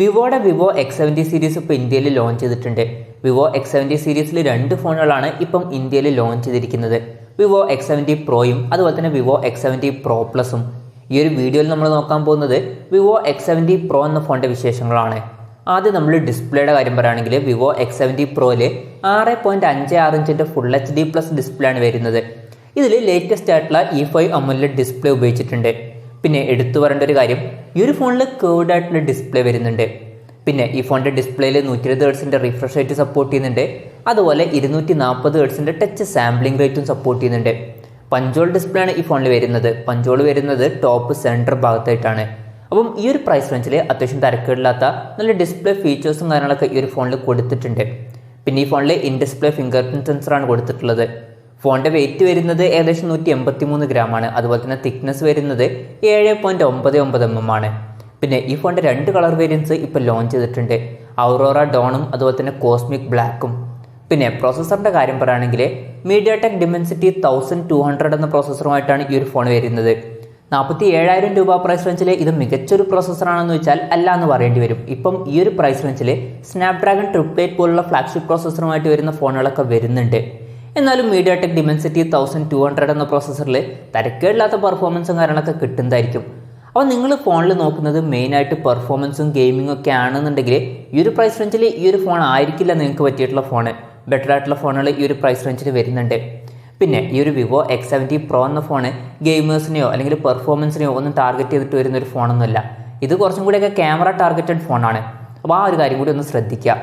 വിവോയുടെ Vivo X70 series ഇപ്പോൾ ഇന്ത്യയിൽ launch ചെയ്തിട്ടുണ്ട്. വിവോ X70 സീരീസിൽ രണ്ട് ഫോണുകളാണ് ഇപ്പം ഇന്ത്യയിൽ ലോഞ്ച് ചെയ്തിരിക്കുന്നത്. വിവോ X70 പ്രോയും അതുപോലെ തന്നെ വിവോ X70 പ്രോ പ്ലസും. ഈ ഒരു വീഡിയോയിൽ നമ്മൾ നോക്കാൻ പോകുന്നത് വിവോ X70 പ്രോ എന്ന ഫോണിൻ്റെ വിശേഷങ്ങളാണ്. ആദ്യം നമ്മൾ ഡിസ്പ്ലേയുടെ കാര്യം പറയുകയാണെങ്കിൽ വിവോ X70 പ്രോയിൽ 6.56 ഇഞ്ചിൻ്റെ ഫുൾ HD പ്ലസ് ഡിസ്പ്ലേ ആണ് വരുന്നത്. ഇതിൽ ലേറ്റസ്റ്റ് ആയിട്ടുള്ള E5 amoled ഡിസ്പ്ലേ ഉപയോഗിച്ചിട്ടുണ്ട്. പിന്നെ എടുത്തു പറയേണ്ട ഒരു കാര്യം, ഈ ഒരു ഫോണിൽ കേർഡ് ആയിട്ടുള്ള ഡിസ്പ്ലേ വരുന്നുണ്ട്. പിന്നെ ഈ ഫോണിൻ്റെ ഡിസ്പ്ലേയിൽ 120 ഹെർട്സിൻ്റെ റിഫ്രഷ് റേറ്റ് സപ്പോർട്ട് ചെയ്യുന്നുണ്ട്. അതുപോലെ 240 ഹെർട്സിൻ്റെ ടച്ച് സാമ്പിളിംഗ് റേറ്റും സപ്പോർട്ട് ചെയ്യുന്നുണ്ട്. പഞ്ചോൾ ഡിസ്പ്ലേ ആണ് ഈ ഫോണിൽ വരുന്നത്. പഞ്ചോൾ വരുന്നത് ടോപ്പ് സെൻറ്റർ ഭാഗത്തായിട്ടാണ്. അപ്പം ഈ ഒരു പ്രൈസ് റേഞ്ചിൽ അത്യാവശ്യം തരക്കേടില്ലാത്ത നല്ല ഡിസ്പ്ലേ ഫീച്ചേഴ്സും കാര്യങ്ങളൊക്കെ ഈ ഒരു ഫോണിൽ കൊടുത്തിട്ടുണ്ട്. പിന്നെ ഈ ഫോണിൽ ഇൻ ഡിസ്പ്ലേ ഫിംഗർ പ്രിൻറ്റ് സെൻസറാണ് കൊടുത്തിട്ടുള്ളത്. ഫോണിൻ്റെ വെയിറ്റ് വരുന്നത് ഏകദേശം 183 ഗ്രാമാണ്. അതുപോലെ തന്നെ തിക്നെസ് വരുന്നത് 7.99 mm ആണ്. പിന്നെ ഈ ഫോണിൻ്റെ രണ്ട് കളർ വേരിയൻസ് ഇപ്പോൾ ലോഞ്ച് ചെയ്തിട്ടുണ്ട്. ഔറോറ ഡോണും അതുപോലെ തന്നെ കോസ്മിക് ബ്ലാക്കും. പിന്നെ പ്രോസസ്സറിൻ്റെ കാര്യം പറയുകയാണെങ്കിൽ മീഡിയാടെക് ഡിമെൻസിറ്റി 1200 എന്ന പ്രോസസ്സറുമായിട്ടാണ് ഈ ഒരു ഫോൺ വരുന്നത്. 47,000 രൂപ പ്രൈസ് റേഞ്ചിൽ ഇത് മികച്ചൊരു പ്രോസസ്സറാണെന്ന് വെച്ചാൽ അല്ല എന്ന് പറയേണ്ടി വരും. ഇപ്പം ഈ ഒരു പ്രൈസ് റേഞ്ചിൽ സ്നാപ്ഡ്രാഗൺ 888 പോലുള്ള ഫ്ലാഗ്ഷിപ്പ് പ്രോസസ്സറുമായിട്ട് വരുന്ന ഫോണുകളൊക്കെ വരുന്നുണ്ട്. എന്നാലും മീഡിയാടെക് ഡിമെൻസിറ്റി 1200 എന്ന പ്രോസസ്സറിൽ തരക്കേടില്ലാത്ത പെർഫോമൻസും കാര്യങ്ങളൊക്കെ കിട്ടുന്നതായിരിക്കും. അപ്പോൾ നിങ്ങൾ ഫോണിൽ നോക്കുന്നത് മെയിനായിട്ട് പെർഫോമൻസും ഗെയിമിങ്ങും ഒക്കെ ആണെന്നുണ്ടെങ്കിൽ ഈ ഒരു പ്രൈസ് റേഞ്ചിൽ ഈ ഒരു ഫോൺ ആയിരിക്കില്ല നിങ്ങൾക്ക് പറ്റിയിട്ടുള്ള ഫോണ്. ബെറ്റർ ആയിട്ടുള്ള ഫോണുകൾ ഈ ഒരു പ്രൈസ് റേഞ്ചിൽ വരുന്നുണ്ട്. പിന്നെ ഈ ഒരു വിവോ X70 പ്രോ എന്ന ഫോണ് ഗെയിമേഴ്സിനെയോ അല്ലെങ്കിൽ പെർഫോമൻസിനെയോ ഒന്നും ടാർഗറ്റ് ചെയ്തിട്ട് വരുന്ന ഒരു ഫോണൊന്നുമല്ല. ഇത് കുറച്ചും കൂടിയൊക്കെ ക്യാമറ ടാർഗറ്റഡ് ഫോണാണ്. അപ്പോൾ ആ ഒരു കാര്യം കൂടി ഒന്ന് ശ്രദ്ധിക്കുക.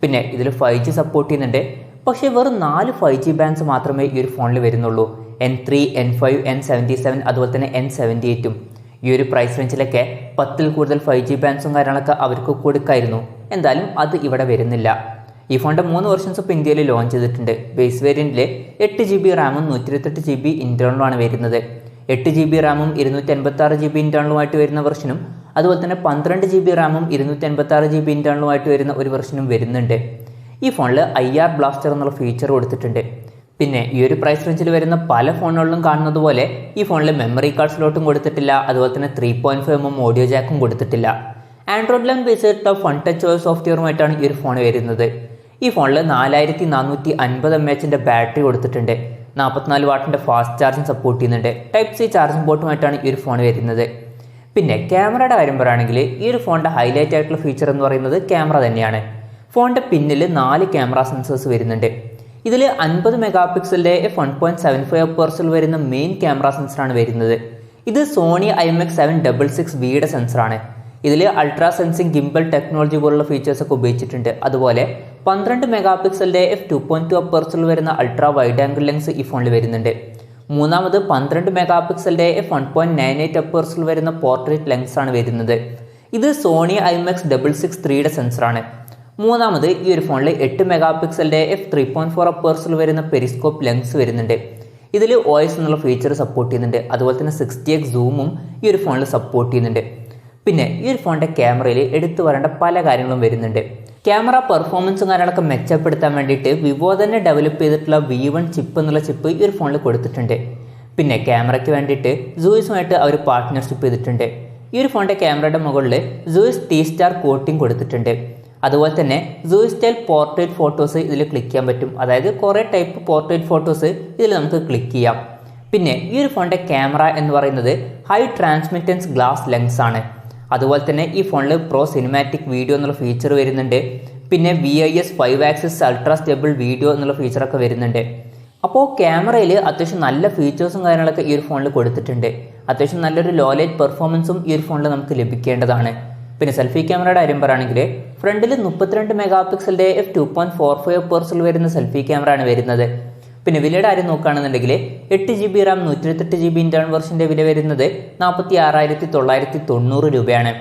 പിന്നെ ഇതിൽ 5G സപ്പോർട്ട് ചെയ്യുന്നുണ്ട്. പക്ഷേ വെറും 4 5G ബാൻഡ്സ് മാത്രമേ ഈ ഒരു ഫോണിൽ വരുന്നുള്ളൂ. N3, N5, N77 അതുപോലെ തന്നെ N78ഉം. ഈ ഒരു പ്രൈസ് റേഞ്ചിലൊക്കെ 10ൽ കൂടുതൽ 5G ബാൻഡ്സും കാര്യങ്ങളൊക്കെ അവർക്ക് കൊടുക്കായിരുന്നു. എന്തായാലും അത് ഇവിടെ വരുന്നില്ല. ഈ ഫോണിൻ്റെ 3 വെർഷൻസ് ഇപ്പോൾ ഇന്ത്യയിൽ ലോഞ്ച് ചെയ്തിട്ടുണ്ട്. ബേസ് വേരിയൻറ്റിൽ 8GB റാമും 128GB ഇൻറ്റേർണലുമാണ് വരുന്നത്. 8GB റാമും 256GB ഇൻറ്റേർണലുമായിട്ട് വരുന്ന വെർഷനും അതുപോലെ തന്നെ 12GB റാമും 256GB ഇൻറ്റേർണലുമായിട്ട് വരുന്ന ഒരു വെർഷനും വരുന്നുണ്ട്. ഈ ഫോണിൽ IR ബ്ലാസ്റ്റർ എന്നുള്ള ഫീച്ചർ കൊടുത്തിട്ടുണ്ട്. പിന്നെ ഈ ഒരു പ്രൈസ് റേഞ്ചിൽ വരുന്ന പല ഫോണുകളിലും കാണുന്നത് പോലെ ഈ ഫോണിൽ മെമ്മറി കാർഡ് സ്ലോട്ടും കൊടുത്തിട്ടില്ല. അതുപോലെ തന്നെ 3.5 mm ഓഡിയോ ജാക്കും കൊടുത്തിട്ടില്ല. ആൻഡ്രോയിഡ് 11 ബേസ് ചെയ്തിട്ടുള്ള ഫൺ ടച്ച് OS സോഫ്റ്റ്വെയറുമായിട്ടാണ് ഈ ഒരു ഫോൺ വരുന്നത്. ഈ ഫോണിൽ 4450 mAh ബാറ്ററി കൊടുത്തിട്ടുണ്ട്. 44 വാട്ടിൻ്റെ ഫാസ്റ്റ് ചാർജിങ് സപ്പോർട്ട് ചെയ്യുന്നുണ്ട്. Type C ചാർജിങ് പോർട്ടുമായിട്ടാണ് ഈ ഒരു ഫോൺ വരുന്നത്. പിന്നെ ക്യാമറയുടെ കാര്യം പറയുകയാണെങ്കിൽ ഈ ഒരു ഫോണിൻ്റെ ഹൈലൈറ്റ് ആയിട്ടുള്ള ഫീച്ചർ എന്ന് പറയുന്നത് ക്യാമറ തന്നെയാണ്. ഫോണിൻ്റെ പിന്നിൽ 4 ക്യാമറ സെൻസേഴ്സ് വരുന്നുണ്ട്. ഇതിൽ 50 മെഗാപിക്സലിൻ്റെ f1.75 വരുന്ന മെയിൻ ക്യാമറ സെൻസറാണ് വരുന്നത്. ഇത് സോണി IMX766Vയുടെ സെൻസറാണ്. ഇതിൽ അൾട്രാ സെൻസിങ് ഗിംബൽ ടെക്നോളജി പോലുള്ള ഫീച്ചേഴ്സൊക്കെ ഉപയോഗിച്ചിട്ടുണ്ട്. അതുപോലെ 12 മെഗാപിക്സലിൻ്റെ f2.2 വരുന്ന അൾട്രാ വൈഡ് ആംഗിൾ ലെൻസ് ഈ ഫോണിൽ വരുന്നുണ്ട്. മൂന്നാമത് 12 മെഗാപിക്സലിൻ്റെ f1.98 വരുന്ന പോർട്രേറ്റ് ലെൻസാണ് വരുന്നത്. ഇത് സോണി IMX663യുടെ സെൻസറാണ്. മൂന്നാമത് ഈ ഒരു ഫോണിൽ 8 മെഗാപിക്സലിൻ്റെ f3.4 വരുന്ന പെരിസ്കോപ്പ് ലെൻസ് വരുന്നുണ്ട്. ഇതിൽ OIS എന്നുള്ള ഫീച്ചർ സപ്പോർട്ട് ചെയ്യുന്നുണ്ട്. അതുപോലെ തന്നെ 60x സൂമും ഈ ഒരു ഫോണിൽ സപ്പോർട്ട് ചെയ്യുന്നുണ്ട്. പിന്നെ ഈ ഒരു ഫോണിൻ്റെ ക്യാമറയിൽ എടുത്തു വരേണ്ട പല കാര്യങ്ങളും വരുന്നുണ്ട്. ക്യാമറ പെർഫോമൻസും കാര്യങ്ങളൊക്കെ മെച്ചപ്പെടുത്താൻ വേണ്ടിയിട്ട് വിവോ തന്നെ ഡെവലപ്പ് ചെയ്തിട്ടുള്ള V1 ചിപ്പ് എന്നുള്ള ചിപ്പ് ഈ ഒരു ഫോണിൽ കൊടുത്തിട്ടുണ്ട്. പിന്നെ ക്യാമറയ്ക്ക് വേണ്ടിയിട്ട് സൂയിസുമായിട്ട് അവർ പാർട്ട്ണർഷിപ്പ് ചെയ്തിട്ടുണ്ട്. ഈ ഒരു ഫോണിൻ്റെ ക്യാമറയുടെ മുകളിൽ സൂയിസ് T-സ്റ്റാർ കോട്ടിംഗ് കൊടുത്തിട്ടുണ്ട്. അതുപോലെ തന്നെ സൂയിസ് സ്റ്റൈൽ പോർട്രേറ്റ് ഫോട്ടോസ് ഇതിൽ ക്ലിക്ക് ചെയ്യാൻ പറ്റും. അതായത് കുറേ ടൈപ്പ് പോർട്രേറ്റ് ഫോട്ടോസ് ഇതിൽ നമുക്ക് ക്ലിക്ക് ചെയ്യാം. പിന്നെ ഈ ഒരു ഫോണിൻ്റെ ക്യാമറ എന്ന് പറയുന്നത് ഹൈ ട്രാൻസ്മിറ്റൻസ് ഗ്ലാസ് ലെൻസ് ആണ്. അതുപോലെ തന്നെ ഈ ഫോണിൽ പ്രോ സിനിമാറ്റിക് വീഡിയോ എന്നുള്ള ഫീച്ചർ വരുന്നുണ്ട്. പിന്നെ VIS 5 axis ultra stable video എന്നുള്ള ഫീച്ചറൊക്കെ വരുന്നുണ്ട്. അപ്പോൾ ക്യാമറയിൽ അത്യാവശ്യം നല്ല ഫീച്ചേഴ്സും കാര്യങ്ങളൊക്കെ ഈ ഒരു ഫോണിൽ കൊടുത്തിട്ടുണ്ട്. അത്യാവശ്യം നല്ലൊരു ലോ ലൈറ്റ് പെർഫോമൻസും ഈ ഒരു ഫോണിൽ നമുക്ക് ലഭിക്കേണ്ടതാണ്. പിന്നെ സെൽഫി ക്യാമറയുടെ കാര്യം പറയുകയാണെങ്കിൽ ഫ്രണ്ടിൽ 32 മെഗാപിക്സലിൻ്റെ f2.45 വരുന്ന സെൽഫി ക്യാമറ ആണ് വരുന്നത്. പിന്നെ വിലയുടെ കാര്യം നോക്കുകയാണെന്നുണ്ടെങ്കിൽ 8GB റാം 128GB ഇൻറ്റേർണൽ വെർഷൻ്റെ വില വരുന്നത് 46,990 രൂപയാണ്.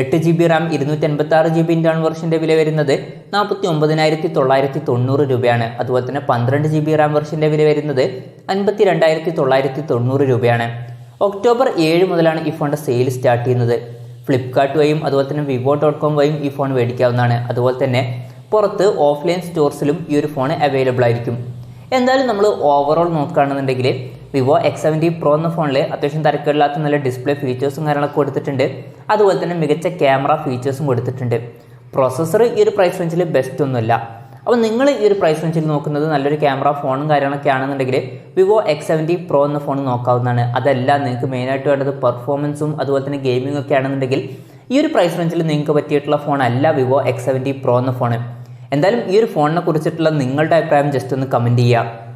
8GB റാം 256GB ഇൻറ്റേർണൽ വെർഷൻ്റെ വില വരുന്നത് 49,990 രൂപയാണ്. അതുപോലെ തന്നെ 12GB റാം വെർഷൻ്റെ വില വരുന്നത് 52,990 രൂപയാണ്. ഒക്ടോബർ 7 മുതലാണ് ഈ ഫോണിൻ്റെ സെയിൽ സ്റ്റാർട്ട് ചെയ്യുന്നത്. ഫ്ലിപ്കാർട്ട് വഴിയും അതുപോലെ തന്നെ vivo.com വഴിയും ഈ ഫോൺ മേടിക്കാവുന്നതാണ്. അതുപോലെ തന്നെ പുറത്ത് ഓഫ്ലൈൻ സ്റ്റോർസിലും ഈ ഒരു ഫോൺ അവൈലബിൾ ആയിരിക്കും. എന്തായാലും നമ്മൾ ഓവറോൾ നോക്കുകയാണെന്നുണ്ടെങ്കിൽ വിവോ X70 Pro എന്ന ഫോണിൽ അത്യാവശ്യം തരക്കേടില്ലാത്ത നല്ല ഡിസ്പ്ലേ ഫീച്ചേഴ്സും കാര്യങ്ങളൊക്കെ കൊടുത്തിട്ടുണ്ട്. അതുപോലെ തന്നെ മികച്ച ക്യാമറ ഫീച്ചേഴ്സും കൊടുത്തിട്ടുണ്ട്. പ്രോസസ്സർ ഈ ഒരു പ്രൈസ് റേഞ്ചിൽ ബെസ്റ്റ് ഒന്നുമല്ല. അപ്പോൾ നിങ്ങൾ ഈ ഒരു പ്രൈസ് റേഞ്ചിൽ നോക്കുന്നത് നല്ലൊരു ക്യാമറ ഫോണും കാര്യങ്ങളൊക്കെ ആണെന്നുണ്ടെങ്കിൽ വിവോ X70 Pro എന്ന ഫോൺ നോക്കാവുന്നതാണ്. അതല്ല നിങ്ങൾക്ക് മെയിനായിട്ട് വേണ്ടത് പെർഫോമൻസും അതുപോലെ തന്നെ ഗെയിമിംഗ് ഒക്കെ ആണെന്നുണ്ടെങ്കിൽ ഈ ഒരു പ്രൈസ് റേഞ്ചിൽ നിങ്ങൾക്ക് പറ്റിയിട്ടുള്ള ഫോൺ അല്ല വിവോ X70 Pro എന്ന ഫോൺ. എന്തായാലും ഈ ഒരു ഫോണിനെ കുറിച്ചിട്ടുള്ള നിങ്ങളുടെ അഭിപ്രായം ജസ്റ്റ് ഒന്ന് കമൻറ്റ് ചെയ്യുക.